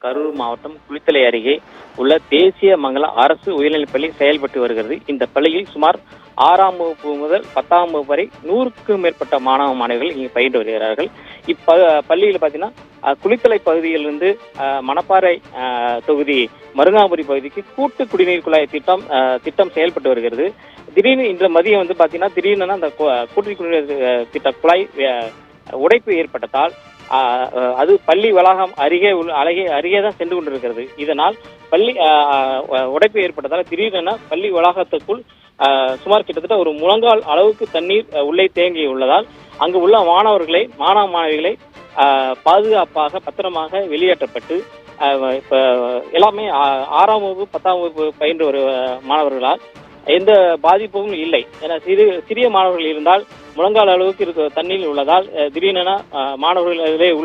கரூர் மாவட்டம் குளித்தலை அருகே உள்ள தேசிய மங்கலம் அரசு உயர்நிலைப்பள்ளி செயல்பட்டு வருகிறது. இந்த பள்ளியில் சுமார் 6ஆம் வகுப்பு முதல் 10ஆம் வகுப்பு வரை 100க்கும் மேற்பட்ட மாணவ மாணவிகள் இங்கு பயின்று வருகிறார்கள். பள்ளியில் பார்த்தீங்கன்னா குளித்தலை பகுதியிலிருந்து மணப்பாறை தொகுதி மருங்காபுரி பகுதிக்கு கூட்டு குடிநீர் குழாய் திட்டம் செயல்பட்டு வருகிறது. திடீர்னு இன்று மதியம் பார்த்தீங்கன்னா திடீர்னு அந்த கூட்டு குடிநீர் திட்ட குழாய் உடைப்பு ஏற்பட்டதால் அது பள்ளி வளாகம் அருகே தான் சென்று கொண்டிருக்கிறது. இதனால் பள்ளி உடைப்பு ஏற்பட்டதால் திடீரென பள்ளி வளாகத்துக்குள் சுமார் கிட்டத்தட்ட ஒரு முழங்கால் அளவுக்கு தண்ணீர் உள்ளே தேங்கி உள்ளதால் அங்கு உள்ள மாணவ மாணவிகளை பாதுகாப்பாக பத்திரமாக வெளியேற்றப்பட்டு இப்ப எல்லாமே 6ஆம் வகுப்பு 10ஆம் வகுப்பு பயின்று வரும் மாணவர்களால் எந்த பாதிப்பும் இல்லை. ஏன்னா சிறிய மாணவர்கள் இருந்தால் முழங்கால் அளவுக்கு இருக்க தண்ணீர் உள்ளதால் திடீரென மாணவர்கள்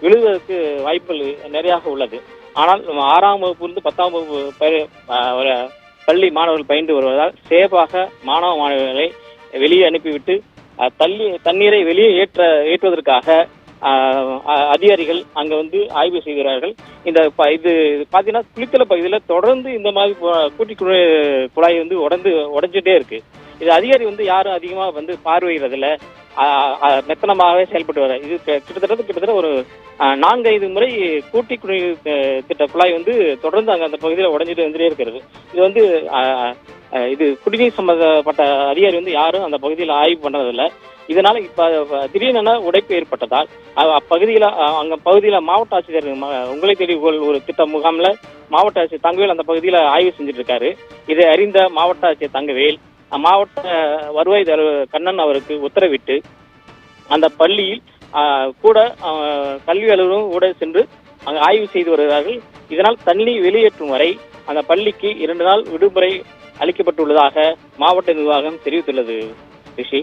விழுவதற்கு வாய்ப்புகள் நிறையாக உள்ளது. ஆனால் 6ஆம் வகுப்பிலிருந்து 10ஆம் வகுப்பு பள்ளி மாணவர்கள் பயின்று வருவதால் சேஃபாக மாணவ மாணவிகளை வெளியே அனுப்பிவிட்டு தண்ணீரை வெளியே ஏற்றுவதற்காக அதிகாரிகள் அங்க ஆய்வு செய்கிறார்கள். இது பாத்தீங்கன்னா குளித்தலை பகுதியில் தொடர்ந்து இந்த மாதிரி கூட்டி குழாய் உடைஞ்சிட்டே இருக்கு. இது அதிகாரி யாரும் அதிகமா பார்வையிடுறதுல மெத்தனமாகவே செயல்பட்டு வர. இது கிட்டத்தட்ட ஒரு 4-5 முறை கூட்டி குடிநீர் திட்ட குழாய் தொடர்ந்து அந்த பகுதியில் உடைஞ்சிட்டு வந்துட்டே இருக்கிறது. இது குடிநீர் சம்பந்தப்பட்ட அதிகாரி யாரும் அந்த பகுதியில் ஆய்வு பண்றதில்லை. இதனால இப்ப திடீரென உடைப்பு ஏற்பட்டதால் பகுதியில மாவட்ட ஆட்சியர் உங்களை தேடி ஒரு திட்ட முகாம்ல மாவட்ட ஆட்சியர் தங்கவேல் அந்த பகுதியில ஆய்வு செஞ்சுட்டு இருக்காரு. இதை அறிந்த மாவட்ட ஆட்சியர் தங்கவேல் மாவட்ட வருவாய் கண்ணன் அவருக்கு உத்தரவிட்டு அந்த பள்ளியில் கூட கல்வி அலுவலரும் கூட சென்று அங்கு ஆய்வு செய்து வருகிறார்கள். இதனால் தண்ணீர் வெளியேற்றும் வரை அந்த பள்ளிக்கு 2 நாள் விடுமுறை அளிக்கப்பட்டுள்ளதாக மாவட்ட நிர்வாகம் தெரிவித்துள்ளது. ரிஷி.